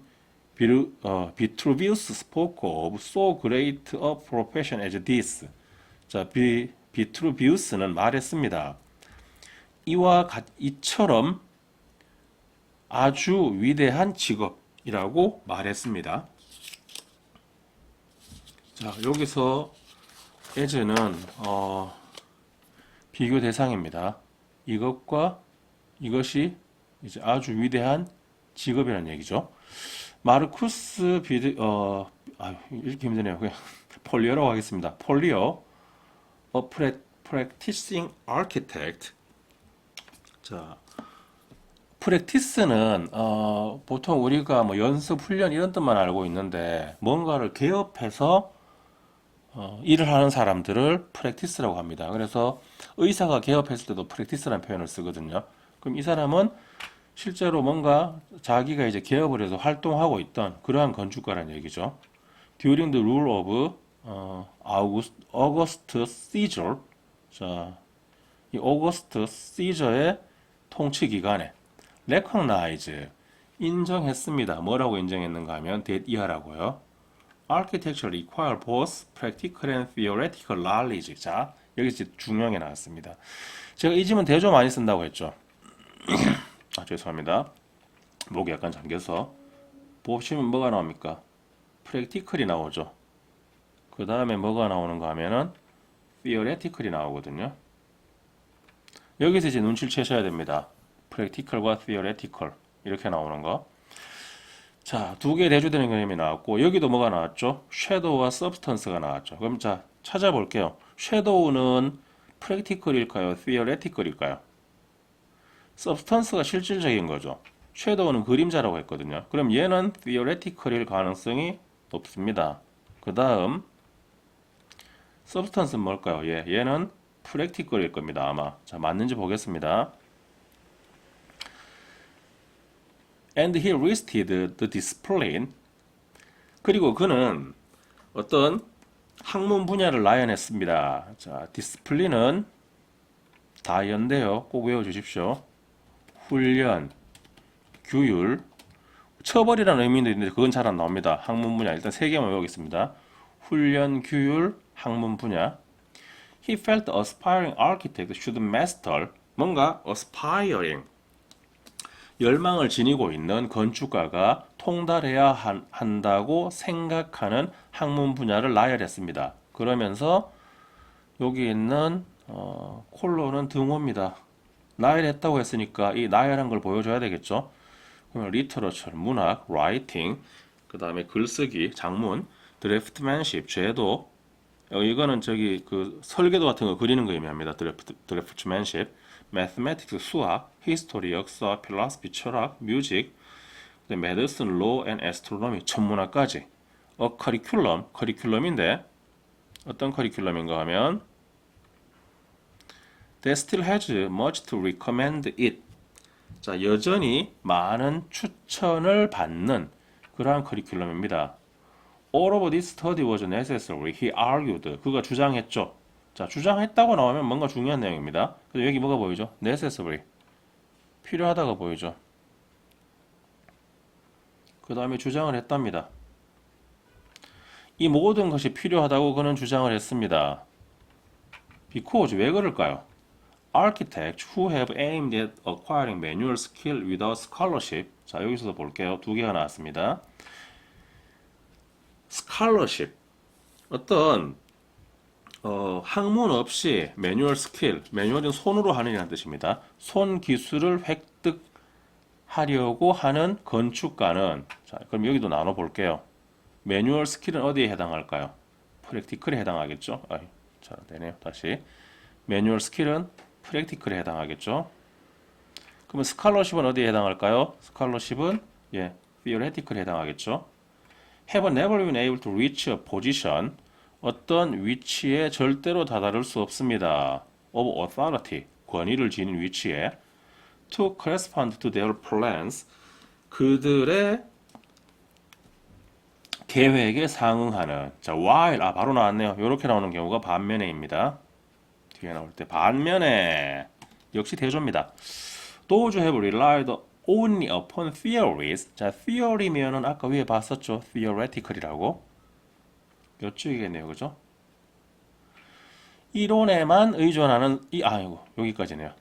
Vitruvius spoke of so great a profession as this. 자, 비트루비우스는 말했습니다. 이처럼 아주 위대한 직업이라고 말했습니다. 자, 여기서 as는 비교 대상입니다. 이것과 이것이 이제 아주 위대한 직업이라는 얘기죠. 마르쿠스 읽기 힘드네요. 그냥 폴리오라고 하겠습니다. 폴리오, a practicing architect. 자, 프랙티스는 보통 우리가 뭐 연습, 훈련 이런 뜻만 알고 있는데 뭔가를 개업해서 일을 하는 사람들을 프랙티스라고 합니다. 그래서 의사가 개업했을 때도 프랙티스라는 표현을 쓰거든요. 그럼 이 사람은 실제로 뭔가 자기가 이제 개업을 해서 활동하고 있던 그러한 건축가라는 얘기죠. During the rule of Augustus Caesar. 자, 이 Augustus Caesar의 통치 기간에 recognize 인정했습니다. 뭐라고 인정했는가 하면 that 이하라고요. Architecture require both practical and theoretical knowledge. 자, 여기 이제 중요한 게 나왔습니다. 제가 이 지문 대조 많이 쓴다고 했죠. 죄송합니다. 목이 약간 잠겨서. 보시면 뭐가 나옵니까? practical이 나오죠. 그 다음에 뭐가 나오는가 하면은 theoretical이 나오거든요. 여기서 이제 눈치를 채셔야 됩니다. practical과 theoretical 이렇게 나오는 거. 자, 두 개 대조되는 개념이 나왔고 여기도 뭐가 나왔죠? shadow와 substance가 나왔죠. 그럼 자, 찾아볼게요. shadow는 practical일까요? theoretical일까요? substance가 실질적인 거죠. shadow는 그림자라고 했거든요. 그럼 얘는 theoretical일 가능성이 높습니다. 그 다음 substance는 뭘까요? 얘는 practical일 겁니다. 아마. 자, 맞는지 보겠습니다. And he listed the discipline. 그리고 그는 어떤 학문 분야를 나열했습니다. 자, 디스플린은 다연데요. 꼭 외워주십시오. 훈련, 규율, 처벌이라는 의미도 있는데 그건 잘 안 나옵니다. 학문 분야 일단 세 개만 외우겠습니다. 훈련, 규율, 학문 분야. He felt aspiring architect should master. 뭔가 aspiring 열망을 지니고 있는 건축가가 통달해야 한다고 생각하는 학문 분야를 나열했습니다. 그러면서 여기 있는 콜론은 등호입니다. 나열했다고 했으니까 이 나열한 걸 보여줘야 되겠죠. 그러면 리터러처, 문학, 라이팅, 그 다음에 글쓰기, 작문, 드래프트맨십, 제도. 이거는 저기 그 설계도 같은 거 그리는 거 의미합니다. 드래프트맨십. 매스매틱스 수학, 히스토리 역사, 필로소피 철학, 뮤직, 메디슨, 로 앤 애스트로노미 천문학까지. 커리큘럼인데 어떤 커리큘럼인가 하면 That still has much to recommend it. 자, 여전히 많은 추천을 받는 그러한 커리큘럼입니다. All of this study was necessary, he argued. 그가 주장했죠. 자, 주장했다고 나오면 뭔가 중요한 내용입니다. 그래서 여기 뭐가 보이죠? necessary. 필요하다가 보이죠. 그 다음에 주장을 했답니다. 이 모든 것이 필요하다고 그는 주장을 했습니다. Because 왜 그럴까요? Architects who have aimed at acquiring manual skill without scholarship. 자, 여기서도 볼게요. 두 개가 나왔습니다. scholarship. 어떤 학문 없이 매뉴얼 스킬, 매뉴얼은 손으로 하는 이라는 뜻입니다. 손 기술을 획득하려고 하는 건축가는, 자, 그럼 여기도 나눠 볼게요. 매뉴얼 스킬은 어디에 해당할까요? 프랙티컬에 해당하겠죠? 자, 되네요. 다시. 매뉴얼 스킬은 프랙티컬에 해당하겠죠? 그러면 스칼러십은 어디에 해당할까요? 스칼러십은 theoretical에 해당하겠죠? Have never been able to reach a position. 어떤 위치에 절대로 다다를 수 없습니다. of authority, 권위를 지닌 위치에 to correspond to their plans, 그들의 계획에 상응하는. 자, while, 바로 나왔네요. 이렇게 나오는 경우가 반면에입니다. 뒤에 나올 때 반면에 역시 대조입니다. Those who have relied only upon theories. 자, theory면은 아까 위에 봤었죠. theoretical이라고. 이쪽이겠네요. 그죠? 이론에만 의존하는 아이고 여기까지네요.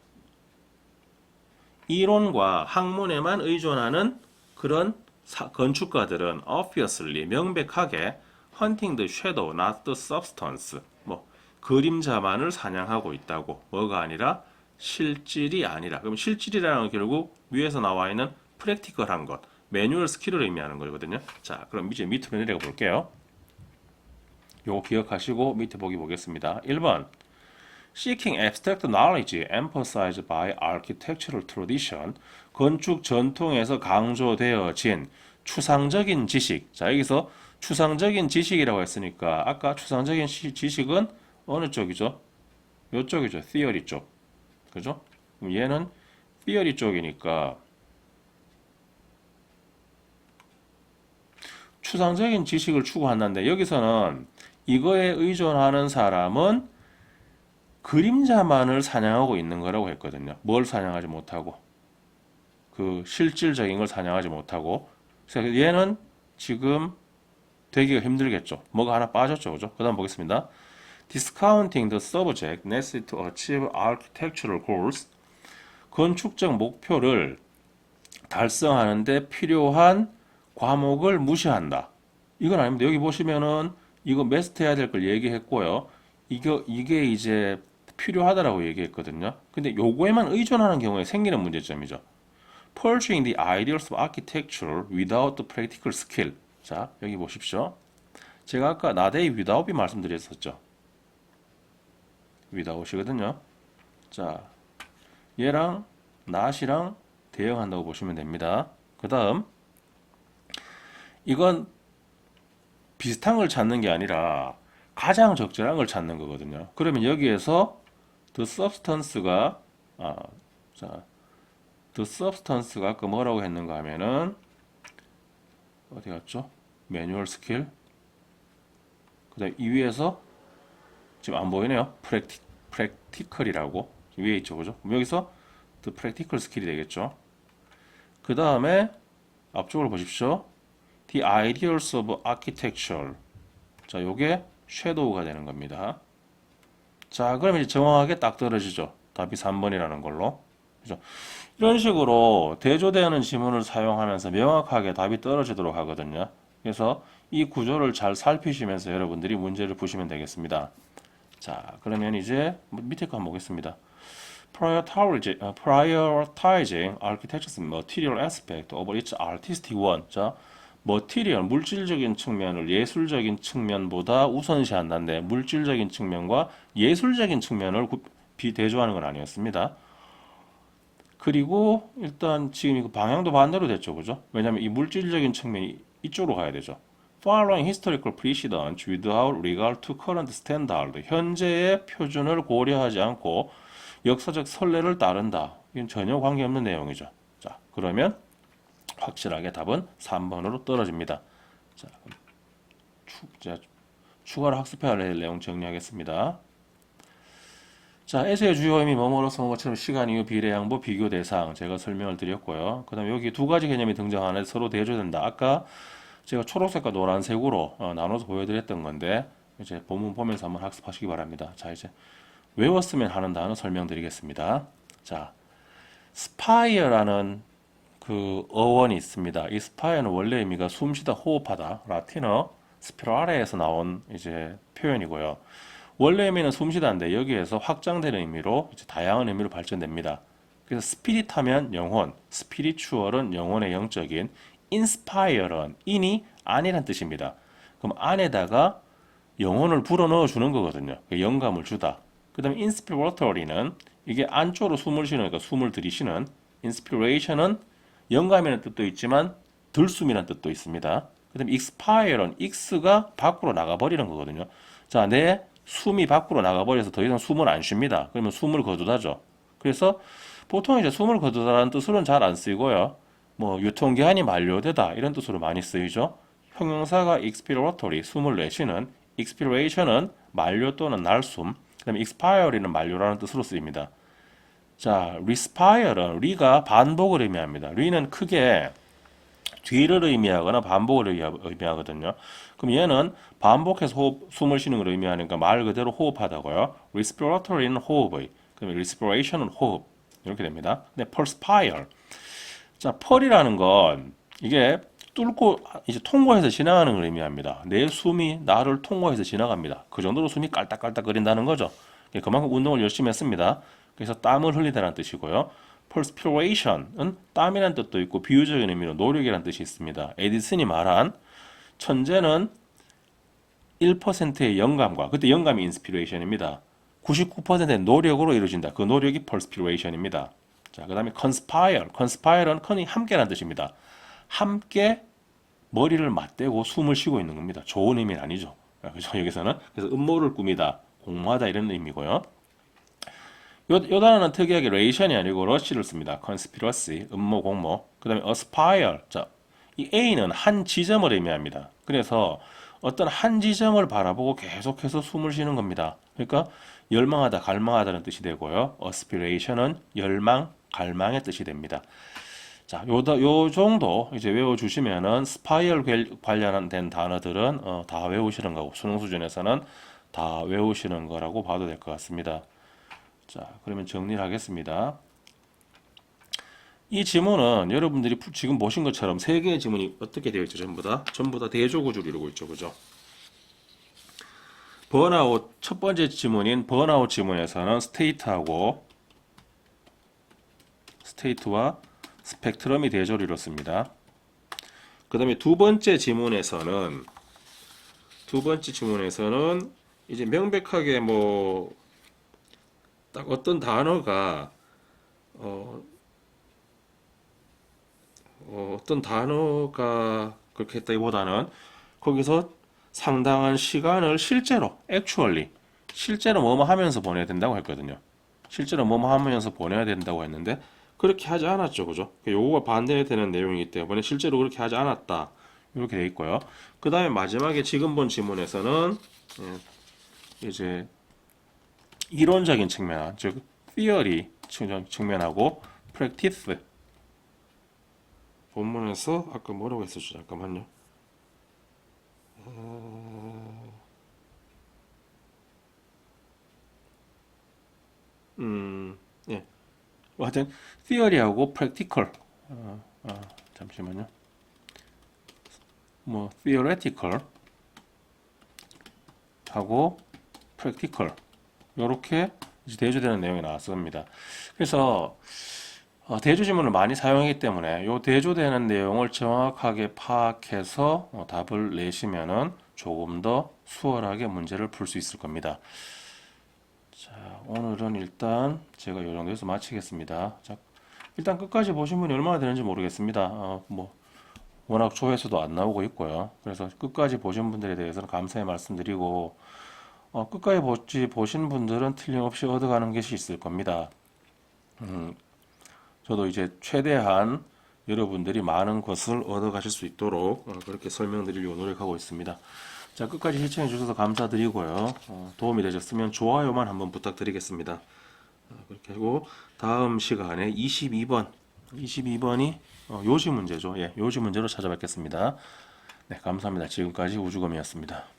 이론과 학문에만 의존하는 그런 건축가들은 obviously 명백하게 hunting the shadow, not the substance. 뭐 그림자만을 사냥하고 있다고. 뭐가 아니라 실질이 아니라. 그럼 실질이라는 건 결국 위에서 나와 있는 프랙티컬한 것, 매뉴얼 스킬을 의미하는 거거든요. 자, 그럼 이제 밑으로 내려가 볼게요. 요거 기억하시고 밑에 보기 보겠습니다. 1번. Seeking abstract knowledge emphasized by architectural tradition. 건축 전통에서 강조되어진 추상적인 지식. 자, 여기서 추상적인 지식이라고 했으니까 아까 추상적인 지식은 어느 쪽이죠? 이쪽이죠. theory 쪽. 그죠? 그럼 얘는 theory 쪽이니까 추상적인 지식을 추구한다는데 여기서는 이거에 의존하는 사람은 그림자만을 사냥하고 있는 거라고 했거든요. 뭘 사냥하지 못하고 그 실질적인 걸 사냥하지 못하고 그래서 얘는 지금 되기가 힘들겠죠. 뭐가 하나 빠졌죠. 그죠? 그 다음 보겠습니다. Discounting the subject necessary to achieve architectural goals. 건축적 목표를 달성하는데 필요한 과목을 무시한다. 이건 아닙니다. 여기 보시면은 이거 메스트해야 될 걸 얘기했고요. 이게 이제 필요하다라고 얘기했거든요. 근데 요거에만 의존하는 경우에 생기는 문제점이죠. Pursuing the ideals of architecture without the practical skill. 자, 여기 보십시오. 제가 아까 나대의 without이 말씀드렸었죠. without이거든요. 자, 얘랑 not이랑 대응한다고 보시면 됩니다. 그 다음 이건 비슷한 걸 찾는 게 아니라 가장 적절한 걸 찾는 거거든요. 그러면 여기에서 the substance가 자, the substance가 아까 뭐라고 했는가 하면은 어디 갔죠? 매뉴얼 스킬. 그다음 이 위에서 지금 안 보이네요. practical이라고 위에 있죠, 그죠? 그럼 여기서 the practical skill이 되겠죠. 그 다음에 앞쪽으로 보십시오. The ideals of architecture. 자, 요게 shadow가 되는 겁니다. 자, 그러면 이제 정확하게 딱 떨어지죠. 답이 3번이라는 걸로. 그죠? 이런 식으로 대조되는 지문을 사용하면서 명확하게 답이 떨어지도록 하거든요. 그래서 이 구조를 잘 살피시면서 여러분들이 문제를 푸시면 되겠습니다. 자, 그러면 이제 밑에 거 한번 보겠습니다. Prioritizing architecture's material aspect over its artistic one. 자, 머티리얼, 물질적인 측면을 예술적인 측면보다 우선시한다는데 물질적인 측면과 예술적인 측면을 비대조하는 건 아니었습니다. 그리고 일단 지금 이거 방향도 반대로 됐죠, 그죠? 왜냐하면 이 물질적인 측면이 이쪽으로 가야 되죠. Following historical precedent without regard to current standard. 현재의 표준을 고려하지 않고 역사적 선례를 따른다. 이건 전혀 관계없는 내용이죠. 자, 그러면 확실하게 답은 3번으로 떨어집니다. 자, 추가로 학습해야 할 내용 정리하겠습니다. 자, 에세의 주요 의미 뭐뭐로서 뭐처럼 시간, 이유, 비례, 양보, 비교 대상 제가 설명을 드렸고요. 그 다음에 여기 두 가지 개념이 등장하는데 서로 대조된다. 아까 제가 초록색과 노란색으로 나눠서 보여드렸던 건데 이제 본문 보면서 한번 학습하시기 바랍니다. 자, 이제 외웠으면 하는 단어 설명드리겠습니다. 자, 스파이어라는 그 어원이 있습니다. 이 스파이어는 원래 의미가 숨쉬다, 호흡하다, 라틴어 스피라레에서 나온 이제 표현이고요. 원래 의미는 숨쉬다인데 여기에서 확장되는 의미로 이제 다양한 의미로 발전됩니다. 그래서 스피릿하면 영혼, 스피리추얼은 영혼의 영적인, 인스파이어는 인이 안이란 뜻입니다. 그럼 안에다가 영혼을 불어넣어 주는 거거든요. 영감을 주다. 그 다음에 인스피레이터리는 이게 안쪽으로 숨을 쉬니까 숨을 들이쉬는, 인스피레이션은 영감이라는 뜻도 있지만 들숨이라는 뜻도 있습니다. 그 다음에 익스파이어는 익스가 밖으로 나가버리는 거거든요. 자, 내 숨이 밖으로 나가버려서 더 이상 숨을 안 쉽니다. 그러면 숨을 거두다죠. 그래서 보통 이제 숨을 거두다라는 뜻으로는 잘 안 쓰이고요. 뭐 유통기한이 만료되다 이런 뜻으로 많이 쓰이죠. 형용사가 expiratory 숨을 내쉬는, expiration은 만료 또는 날숨, 그다음에 expire는 만료라는 뜻으로 쓰입니다. 자, respire는 re가 반복을 의미합니다. re는 크게 뒤를 의미하거나 반복을 의미하거든요. 그럼 얘는 반복해서 숨을 쉬는 걸 의미하니까 말 그대로 호흡하다고요. respiratory는 호흡의, 그럼 respiration은 호흡 이렇게 됩니다. 근데 perspire, 자, 펄이라는 건 이게 뚫고 이제 통과해서 지나가는 걸 의미합니다. 내 숨이 나를 통과해서 지나갑니다. 그 정도로 숨이 깔딱깔딱거린다는 거죠. 그만큼 운동을 열심히 했습니다. 그래서 땀을 흘리다는 뜻이고요. perspiration은 땀이라는 뜻도 있고 비유적인 의미로 노력이라는 뜻이 있습니다. 에디슨이 말한 천재는 1%의 영감과, 그때 영감이 인스피레이션입니다. 99%의 노력으로 이루어진다. 그 노력이 perspiration입니다. 자, 그 다음에 conspire. conspire는 함께라는 뜻입니다. 함께 머리를 맞대고 숨을 쉬고 있는 겁니다. 좋은 의미는 아니죠. 그죠? 여기서는. 그래서 음모를 꾸미다, 공모하다 이런 의미고요. 요 단어는 특이하게 레이션이 아니고 러시를 씁니다. conspiracy, 음모, 공모. 그 다음에 aspire. 자, 이 A는 한 지점을 의미합니다. 그래서 어떤 한 지점을 바라보고 계속해서 숨을 쉬는 겁니다. 그러니까 열망하다, 갈망하다는 뜻이 되고요. aspiration은 열망, 갈망의 뜻이 됩니다. 자, 요 정도 이제 외워주시면은 스파이얼 관련된 단어들은 다 외우시는 거고 수능 수준에서는 다 외우시는 거라고 봐도 될 것 같습니다. 자, 그러면 정리를 하겠습니다. 이 지문은 여러분들이 지금 보신 것처럼 세 개의 지문이 어떻게 되어 있죠? 전부 다 대조 구조를 이루고 있죠, 그죠? 번아웃 첫 번째 지문인 번아웃 지문에서는 스테이트와 스펙트럼이 대조를 이뤘습니다. 그 다음에 두 번째 지문에서는 이제 명백하게 뭐 딱 어떤 단어가 어떤 단어가 그렇게 했다기보다는 거기서 상당한 시간을 실제로 뭐뭐 하면서 보내야 된다고 했거든요. 실제로 뭐뭐 하면서 보내야 된다고 했는데 그렇게 하지 않았죠, 그죠? 요거가 반대되는 내용이기 때문에 실제로 그렇게 하지 않았다 이렇게 돼 있고요. 그 다음에 마지막에 지금 본 지문에서는 이제 이론적인 측면, 즉 theory 측면하고 practice, 본문에서 아까 뭐라고 했었죠? 잠깐만요. 예. 하여튼 theory하고 practical, 잠시만요. 뭐 theoretical 하고 practical 이렇게 대조되는 내용이 나왔습니다. 그래서 대조 지문을 많이 사용하기 때문에 이 대조되는 내용을 정확하게 파악해서 답을 내시면은 조금 더 수월하게 문제를 풀 수 있을 겁니다. 자, 오늘은 일단 제가 이 정도에서 마치겠습니다. 자, 일단 끝까지 보신 분이 얼마나 되는지 모르겠습니다. 뭐 워낙 조회수도 안 나오고 있고요. 그래서 끝까지 보신 분들에 대해서는 감사의 말씀드리고 끝까지 보신 분들은 틀림없이 얻어가는 것이 있을 겁니다. 저도 이제 최대한 여러분들이 많은 것을 얻어가실 수 있도록 그렇게 설명드리려고 노력하고 있습니다. 자, 끝까지 시청해 주셔서 감사드리고요. 도움이 되셨으면 좋아요만 한번 부탁드리겠습니다. 그렇게 하고 다음 시간에 22번이 요지 문제죠. 예, 요지 문제로 찾아뵙겠습니다. 네, 감사합니다. 지금까지 우주검이었습니다.